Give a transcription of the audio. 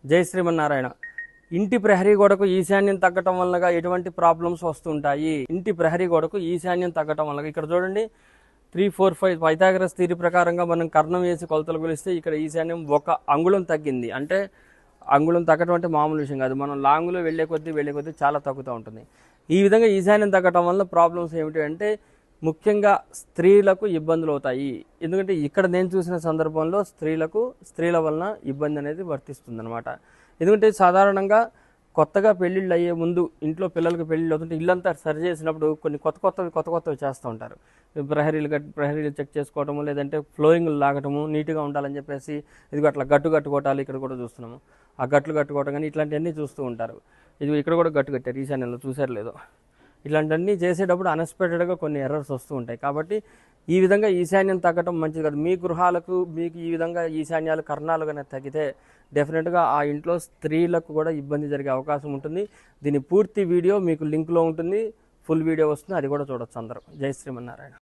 జై శ్రీమన్నారాయణ. ఇంటి ప్రహరీ గోడకు ఈశాన్యం తగ్గటం వల్ల ఎటువంటి ప్రాబ్లమ్స్ వస్తుంటాయి? ఇంటి ప్రహరీ గోడకు ఈశాన్యం తగ్గటం వల్ల ఇక్కడ చూడండి 3, 4, 5 పైథాగరస్ థియరీ ప్రకారంగా మనం కర్ణం వేసి కొలతలు కొలిస్తే ఇక్కడ ఈశాన్యం 1 అంగుళం తగ్గింది. అంటే అంగుళం తగ్గటం అంటే మామూలు విషయం కాదు. మనం లాంగ్లో వెళ్ళే కొద్దీ చాలా తగ్గుతూ ఉంటుంది. ఈ విధంగా ఈశాన్యం తగ్గటం వల్ల ప్రాబ్లమ్స్ ఏమిటి అంటే ముఖ్యంగా స్త్రీలకు ఇబ్బందులు అవుతాయి. ఎందుకంటే ఇక్కడ నేను చూసిన సందర్భంలో స్త్రీల వలన ఇబ్బంది అనేది వర్తిస్తుంది అనమాట. ఎందుకంటే సాధారణంగా కొత్తగా పెళ్ళిళ్ళు అయ్యే ముందు ఇంట్లో పిల్లలకి పెళ్ళిళ్ళు అవుతుంటే ఇల్లంతా సరి చేసినప్పుడు కొన్ని కొత్తవి చేస్తూ ఉంటారు. ప్రహరీలు చెక్ చేసుకోవటము, లేదంటే ఫ్లోరింగ్లు లాగటము, నీట్గా ఉండాలని చెప్పేసి ఇది అట్లా గట్టు కట్టుకోవటాలు ఇక్కడ కూడా చూస్తున్నాము. ఆ గట్లు కట్టుకోవటం కానీ ఇట్లాంటివన్నీ చూస్తూ ఉంటారు. ఇది ఇక్కడ కూడా గట్టు కట్టారు, ఈశాన్యంలో చూసారు లేదో. ఇలాంటివన్నీ చేసేటప్పుడు అన్ఎక్స్పెక్టెడ్గా కొన్ని ఎర్రర్స్ వస్తూ ఉంటాయి. కాబట్టి ఈ విధంగా ఈశాన్యం తగ్గటం మంచిది కాదు. మీ గృహాలకు మీకు ఈ విధంగా ఈశాన్యాలు కర్ణాలు కానీ తగ్గితే డెఫినెట్గా ఆ ఇంట్లో స్త్రీలకు కూడా ఇబ్బంది జరిగే అవకాశం ఉంటుంది. దీని పూర్తి వీడియో మీకు లింక్లో ఉంటుంది, ఫుల్ వీడియో వస్తుంది, అది కూడా చూడొచ్చు అందరూ. జై శ్రీమన్నారాయణ.